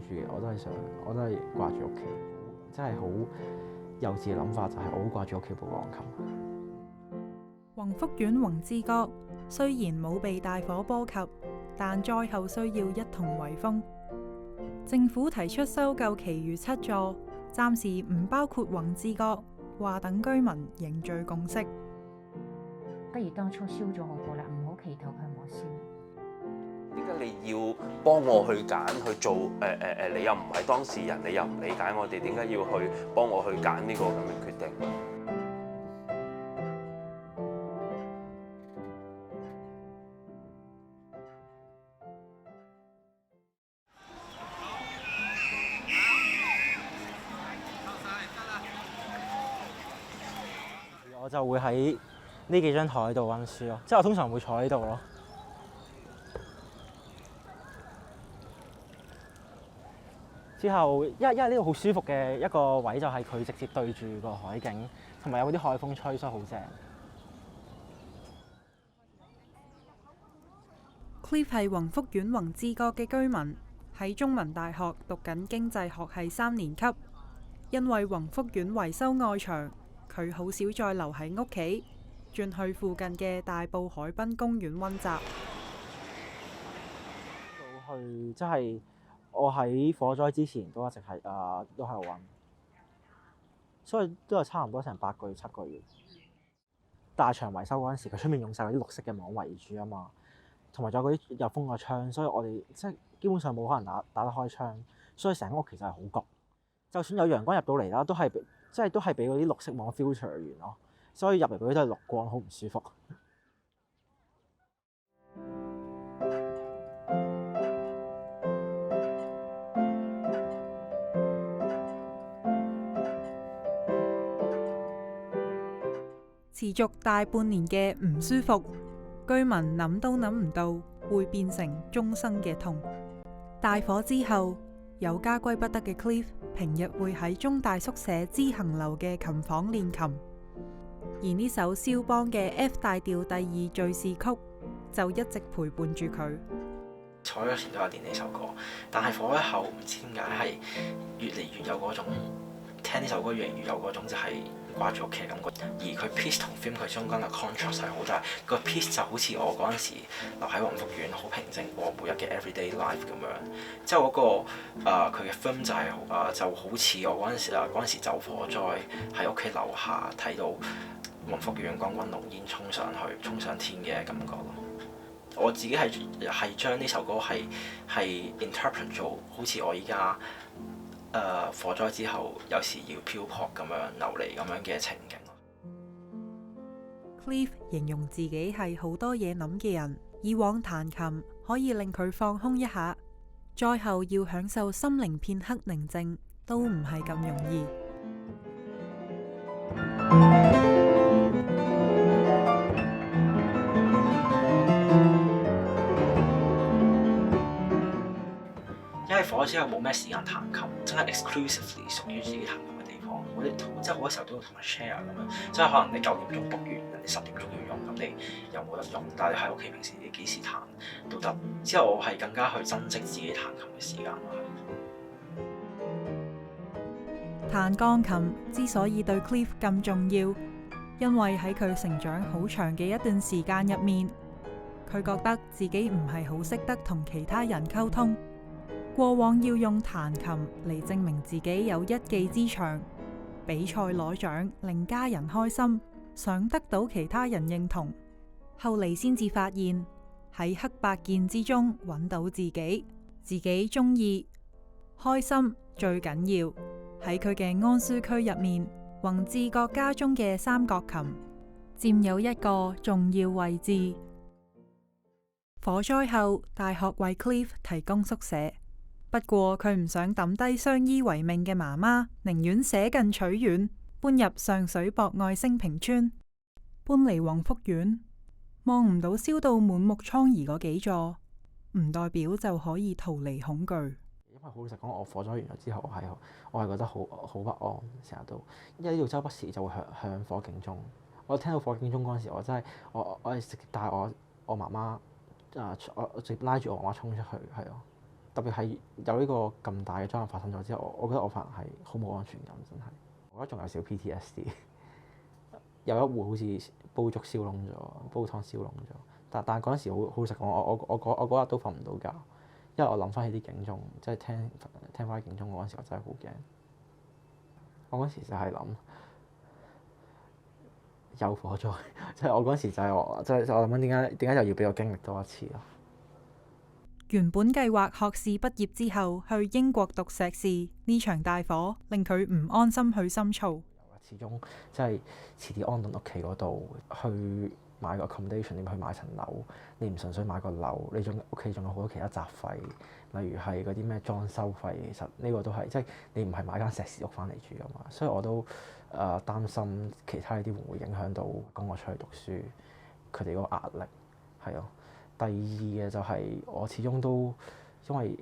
住嘅，我都係掛住屋企，真係好幼稚嘅諗法就係我好掛住屋企部鋼琴。宏福苑宏之閣雖然冇被大火波及，但災後需要一同圍封。政府提出收購其餘7座，暫時唔包括宏之閣，話等居民凝聚共識。不如當初燒咗好過啦，唔好祈禱佢冇燒。點解你要幫我去揀去做？你又唔係當事人，你又唔理解我哋，點解要去幫我去揀呢個咁嘅決定？我就會喺呢幾張台度温書咯，即係我通常會坐喺度咯。之後，因為呢度好舒服嘅一個位就係佢直接對住個海景，同埋有嗰啲海風吹，所以好正。Cliff 係宏福苑宏之閣嘅居民，喺中文大學讀緊經濟學系3年級。因為宏福苑維修外牆，佢好少再留喺屋企，轉去附近嘅大埔海濱公園温習。到去即係我喺火災之前都一直係都喺度温，所以都係差唔多成8個月7個月。大牆維修嗰陣時，佢出面用晒嗰啲綠色嘅網圍住啊嘛，同埋仲有嗰啲又封個窗，所以我哋即係基本上冇可能打得開窗，所以成屋其實係好焗。就算有陽光入到嚟啦，都係俾嗰啲綠色網 filter 完咯，所以入嚟嗰啲都係綠光，好唔舒服。持續大半年嘅唔舒服，居民諗都諗唔到會變成終生嘅痛。大火之後，有家歸不得嘅 Cliff 平日會喺中大宿舍知行樓嘅琴房練琴，而呢首肖邦嘅 F 大調第2敘事曲就一直陪伴住佢。坐咗前都有練呢首歌，但係火一後唔知點解係越嚟越有嗰種聽呢首歌越嚟越有嗰種就係掛住屋企嘅感覺，而佢 piece 同 film 佢中間嘅 contrast 係好大，個 piece 就好似我嗰陣時留喺宏福苑好平靜過每日嘅 everyday life 咁樣，之後嗰個佢嘅 film 就係就好似我嗰陣時走火災喺屋企樓下睇到宏福苑滾滾濃煙衝上天嘅感覺咯。我自己係將呢首歌係 interpret 做好似我依家火災之後有時要漂泊咁樣流離咁樣嘅情景。Cliff 形容自己係好多嘢諗嘅人，以往彈琴可以令佢放空一下，災後要享受心靈片刻寧靜都唔係咁容易。因為火之後冇咩時間彈琴，真係 exclusively 屬於自己彈琴嘅地方。我哋即係好多時候都會同人 share 咁樣，即係可能你9點鐘 book 完，人哋10點鐘要用，咁你又冇得用。但係你喺屋企平時你幾時彈都得。之後我係更加去珍惜自己彈琴嘅時間咯。彈鋼琴之所以對 Cliff 咁重要，因為喺佢成長好長嘅一段時間入面，佢覺得自己唔係好識得同其他人溝通。過往要用彈琴嚟證明自己有一技之長，比賽攞獎令家人開心，想得到其他人認同。後嚟先至發現喺黑白鍵之中揾到自己中意開心最緊要。喺佢嘅安舒區入面，宏之閣家中嘅三角琴佔有一個重要位置。火災後，大學為 Cliff 提供宿舍。不過佢唔想抌低相依為命嘅媽媽，寧願捨近取遠，搬入上水博愛昇平邨，搬嚟宏福苑，望唔到燒到滿目瘡痍嗰幾座，唔代表就可以逃離恐懼。因為好老實講，我火災完咗之後，我係覺得好不安，成日都，因為呢度周不時就會響火警鐘。我聽到火警鐘嗰陣時，我真係我係直接帶我媽媽我直接拉住我媽媽衝出去，係咯。特別係有呢個咁大嘅災難發生咗之後，我覺得我份人係好冇安全感，真係。我覺得仲有少 PTSD，有一戶好似煲粥燒燶咗，煲湯燒燶咗。但係嗰陣時好老實講，我嗰日都瞓唔到覺，因為我諗翻起啲警鐘，即係聽翻啲警鐘嗰陣時，我真係好驚。我嗰時就係諗有火災，即係我嗰時就係我諗緊點解又要俾我經歷多一次咯。原本計劃學士畢業之後去英國讀碩士，呢場大火令佢唔安心去深造。始終即係遲啲安頓屋企嗰度去買個 accommodation，你去買層樓，你唔純粹買個樓，你仲屋企仲有好多其他雜費，例如係嗰啲咩裝修費，其實呢個都係即係你唔係買間石屎屋翻嚟住噶嘛，所以我都擔心其他呢啲會唔會影響到供我出去讀書，佢哋嗰個壓力係咯。第二嘅就係我始終都因為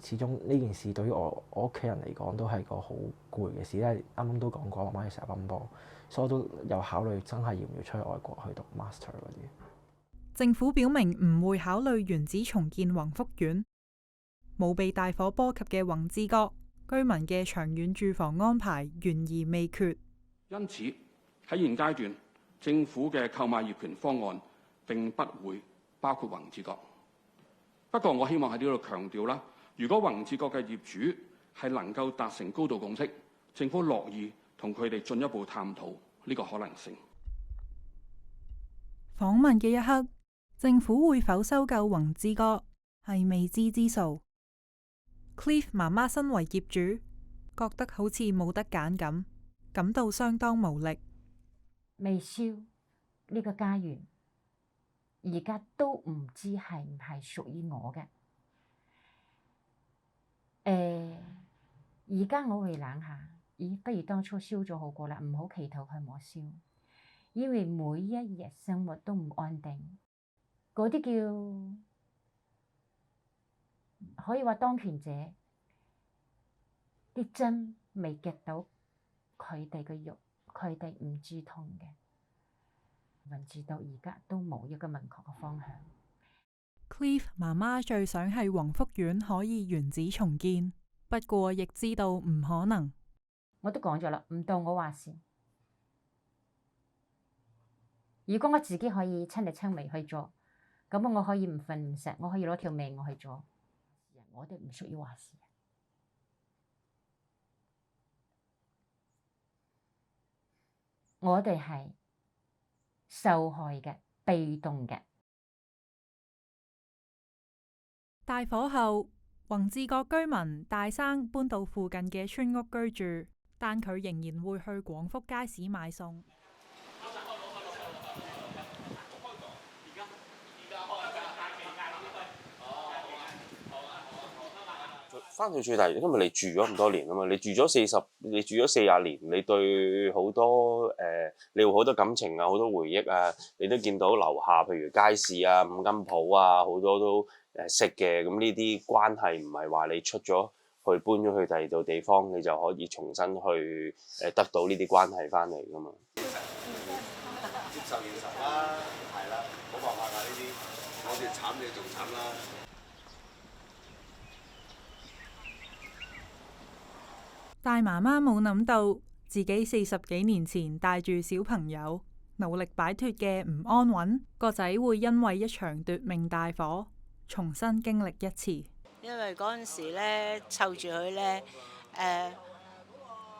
始終呢件事對於我屋企人嚟講都係個好攰嘅事，因為啱啱都講過，媽媽要成日奔波，所以我都有考慮真係要唔要出去外國去讀 master 嗰啲。政府表明唔會考慮原址重建宏福苑，冇被大火波及嘅宏志閣居民嘅長遠住房安排懸而未決。因此喺現階段，政府嘅購買業權方案並不會包括宏志閣。不過我希望喺呢度強調啦，如果宏志閣嘅業主係能夠達成高度共識，政府樂意同佢哋進一步探討呢個可能性。訪問嘅一刻，政府會否收購宏志閣係未知之數。Cliff 媽媽身為業主，覺得好似冇得揀咁，感到相當無力。未燒呢個家園，而家都唔知係唔係屬於我嘅。而家我會諗下，不如當初燒咗好過啦，唔好祈禱佢冇燒，因為每一日生活都唔安定。嗰啲叫可以話當權者啲針未夾到佢哋嘅肉，佢哋唔知痛嘅。宏志到而家都冇一個明確嘅方向。Cliff 媽媽最想係宏福苑可以原址重建，不過亦知道唔可能。我都講咗啦，唔到我話事。如果我自己可以親力親為去做，咁我可以唔瞓唔食，我可以攞條命我去做。我哋唔屬於話事。我哋係受害嘅，被動嘅。大火後，宏志閣居民大生搬到附近嘅村屋居住，但佢仍然會去廣福街市買餸。翻去最大，因為你住咗咁多年啊嘛，你住咗40年，你對好多你有好多感情啊，好多回憶啊，你都見到樓下譬如街市啊、五金鋪啊，好多都識嘅。咁呢啲關係唔係話你出咗去搬咗去第二度地方，你就可以重新去得到呢啲關係翻嚟噶嘛。接受現實啦，係啦，冇辦法㗎呢啲，我哋慘你仲慘啦。大媽媽冇諗到自己40幾年前帶住小朋友努力擺脫嘅唔安穩，個仔會因為一場奪命大火重新經歷一次。因為嗰陣時咧湊住佢咧，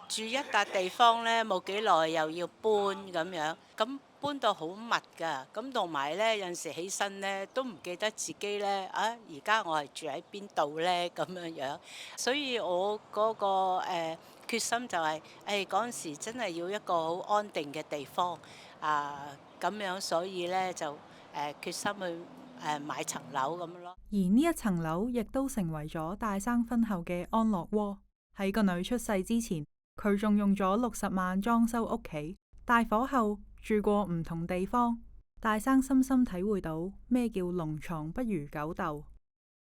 住一笪地方咧冇幾耐又要搬咁樣，咁搬到好密㗎，咁同埋咧有陣時起身咧都唔記得自己咧而家我係住喺邊度咧咁樣，所以我嗰個決心就係嗰陣時真係要一個好安定嘅地方咁樣，所以咧就決心去買層樓咁咯。而呢一層樓亦都成為咗大生婚後嘅安樂窩。喺個女出世之前，佢仲用咗60萬裝修屋企。大火後住過唔同地方，大生深深體會到咩叫龍床不如狗竇。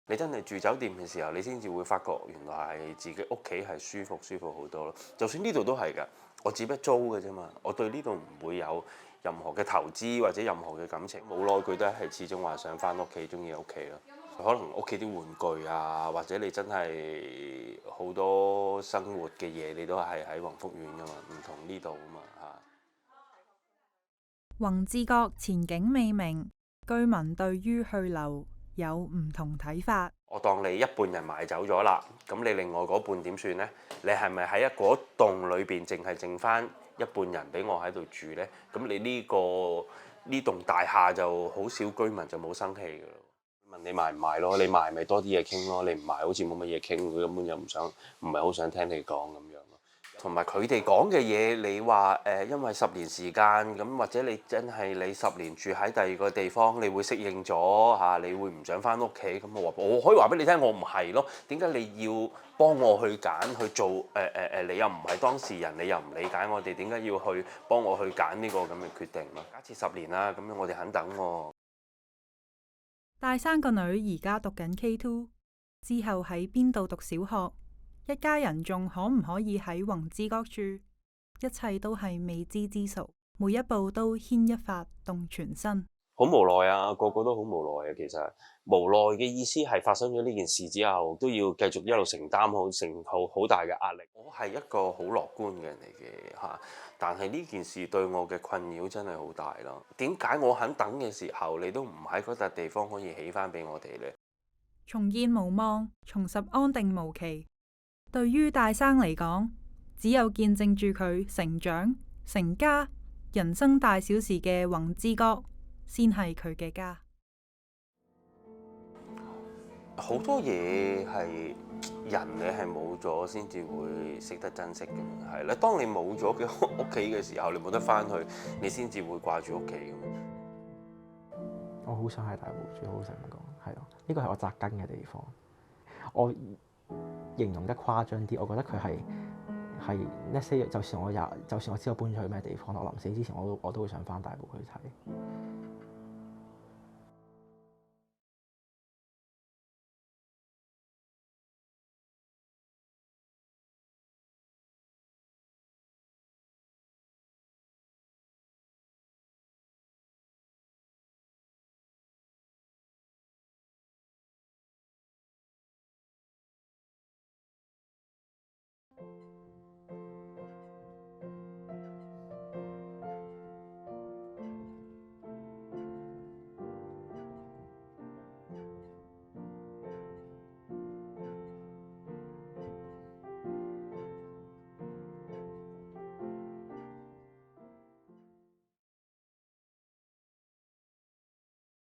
你真係住酒店嘅時候，你先至會發覺原來係自己屋企係舒服好多咯。就算呢度都係㗎，我只不過租嘅啫嘛，我對呢度唔會有任何嘅投資或者任何嘅感情。冇耐佢都係始終話想返屋企，中意屋企咯。可能屋企啲玩具啊，或者你真係好多生活嘅嘢，你都係喺宏福苑噶嘛，唔同呢度啊嘛嚇。宏志閣前景未明，居民對於去留有唔同睇法。我當你一半人買走咗啦，咁你另外嗰半點算呢？你係咪喺一嗰棟裏邊淨係剩翻一半人俾我喺度住呢？咁你呢棟大廈就好少居民就冇生氣㗎咯。問你賣唔賣咯？你賣咪多啲嘢傾咯，你唔賣好似冇乜嘢傾，佢根本就唔係好想聽你講咁樣咯。同埋佢哋講嘅嘢，你話因為10年時間咁，或者你真係你10年住喺第二個地方，你會適應咗嚇，你會唔想翻屋企咁？我可以話俾你聽，我唔係咯。點解你要幫我去揀去做？你又唔係當事人，你又唔理解我哋，點解要去幫我去揀呢個咁嘅決定咯？假設10年啦，咁樣我哋肯等喎。大生個女而家讀緊 K2，之後喺邊度讀小學？一家人仲可唔可以喺宏志閣住？一切都係未知之數，每一步都牽一髮動全身。好無奈啊，個個都好無奈啊。其實無奈嘅意思係發生咗呢件事之後，都要繼續一路承擔好大嘅壓力。我係一個好樂觀嘅人嚟嘅嚇，但係呢件事對我嘅困擾真係好大咯。點解我肯等嘅時候，你都唔喺嗰笪地方可以起翻俾我哋呢？重建無望，重拾安定無期。對於大生嚟講，只有見證住佢成長、成家、人生大小事嘅宏志閣，先係佢嘅家。好多嘢係人你係冇咗先至會識得珍惜嘅，係啦。當你冇咗嘅屋企嘅時候，你冇得翻去，你先至會掛住屋企咁。我好想喺大埔住，好想咁講，係咯，呢個係我扎根嘅地方。我形容得誇張啲，我覺得佢係 let's say，就算我知道搬咗去咩地方，我臨死之前我都會想翻大埔去睇。